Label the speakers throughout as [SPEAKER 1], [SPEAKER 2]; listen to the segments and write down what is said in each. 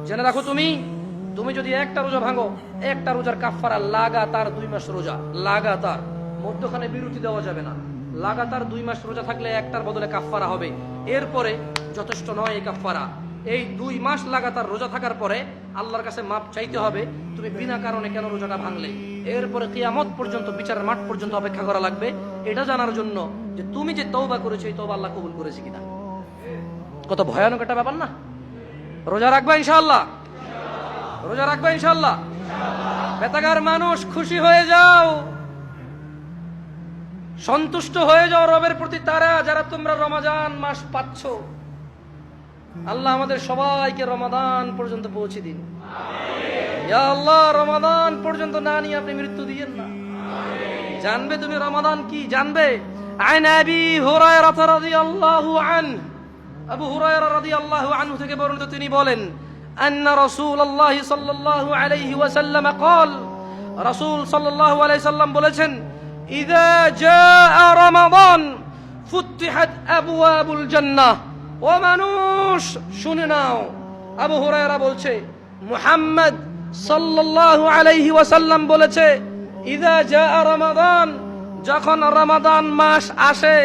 [SPEAKER 1] জেনে রাখো, তুমি যদি একটা রোজা ভাঙো, একটা রোজার কাফারা লাগাতার 2 মাস রোজা, লাগাতার, মধ্যখানে বিরতি দেওয়া যাবে না। লাগাতার 2 মাস রোজা থাকলে একটার বদলে কাফারা হবে। এরপরে যথেষ্ট নয় এই কাফারা, এই 2 মাস লাগাতার রোজা থাকার পরে আল্লাহর কাছে মাপ চাইতে হবে তুমি বিনা কারণে কেন রোজাটা ভাঙলে। এরপরে কিয়ামত পর্যন্ত, বিচারের মাঠ পর্যন্ত অপেক্ষা করা লাগবে এটা জানার জন্য যে তুমি যে তওবা করেছো এই তওবা আল্লাহ কবুল করেছে কিনা। কত ভয়ানক একটা ব্যাপার না? রোজা রাখবা ইনশাআল্লাহ, রোজা রাখবা ইনশাআল্লাহ। বেতাগার মানুষ, খুশি হয়ে যাও, সন্তুষ্ট হয়ে যাও রবের প্রতি, তারা যারা তোমরা রমাদান মাস পাচ্ছ। আল্লাহ আমাদের সবাইকে রমাদান পর্যন্ত পৌঁছে দিন। ইয়া আল্লাহ, রমাদান পর্যন্ত না নিয়ে আপনি মৃত্যু দিয়েন না। জানবে তুমি রমাদান কি, জানবে। আন আবি হুরায়রা রাদিয়াল্লাহু আনহু, আবু হুরায়রা রাদিয়াল্লাহু আনহু থেকে বর্ণিত, তিনি বলেন, আন্না রাসূলুল্লাহ সাল্লাল্লাহু আলাইহি ওয়াসাল্লাম قال, রাসূল সাল্লাল্লাহু আলাইহি সাল্লাম বলেছেন, ইযা জাআ রমাদান ফুতিহাত আবওয়াবুল জান্নাহ। ও মানুষ শুনে নাও, আবু হুরায়রা বলছে, মুহাম্মদ সাল্লাল্লাহু আলাইহি ওয়াসাল্লাম বলেছে, ইযা জাআ রমাদান, যখন রমাদান মাস আসে,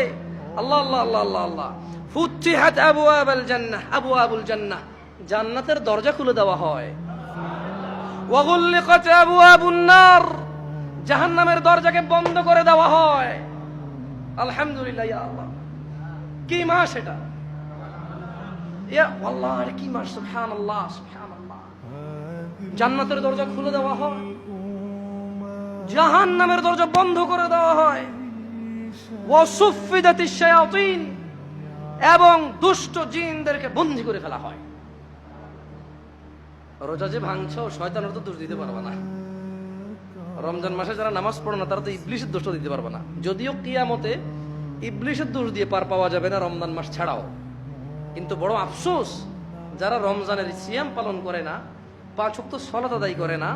[SPEAKER 1] আল্লাহ আল্লাহ আল্লাহ আল্লাহ আল্লাহ, ফুতিহাত আবওয়াবুল জান্নাহ, আবওয়াবুল জান্নাহ, জান্নাতের দরজা খুলে দেওয়া হয়। ওয়া গুল্লিকাত আবওয়াবুন নার, জাহান্নামের দরজাকে বন্ধ করে দেওয়া হয়। আলহামদুলিল্লাহ, ইয়া আল্লাহ, কি মাস এটা! ইয়া আল্লাহ, এটা কি মাস! সুবহানাল্লাহ, সুবহানাল্লাহ। জান্নাতের দরজা খুলে দেওয়া হয়, জাহান্নামের দরজা বন্ধ করে দেওয়া হয়। ওয়া সুফিদাতিশ শায়াতিন, এবং দুষ্ট জিনদেরকে বন্দী করে ফেলা হয়। রোজা যে ভাঙছো, শয়তানের তো দোষ দিতে পারবে না। রমজান মাসে যারা নামাজ পড়ে না তারা তো ইবলিসের দোষটা দিতে পারবে না। যদিও কিয়ামতে ইবলিসের দোষ দিয়ে পার পাওয়া যাবে না রমজান মাস ছাড়াও, কিন্তু বড় আফসোস যারা রমজানের সিয়াম পালন করে না, 5 ওয়াক্ত সালাত আদায় করে না,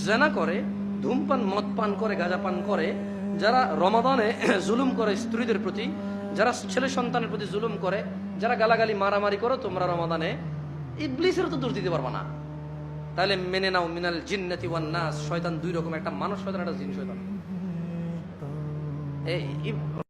[SPEAKER 1] জিনা করে, ধূমপান, মদ পান করে, গাঁজা পান করে, যারা রমাদানে জুলুম করে স্ত্রীদের প্রতি, যারা ছেলে সন্তানের প্রতি জুলুম করে, যারা গালাগালি মারামারি করো, তোমরা রমাদানে ইবলিসের তো দোষ দিতে পারবে না। তাহলে মেনে নাও, মিনাল জিন্নাতি ওয়ান নাস, শয়তান 2 রকম, একটা মানুষ শয়তান, একটা জিন শয়তান। এই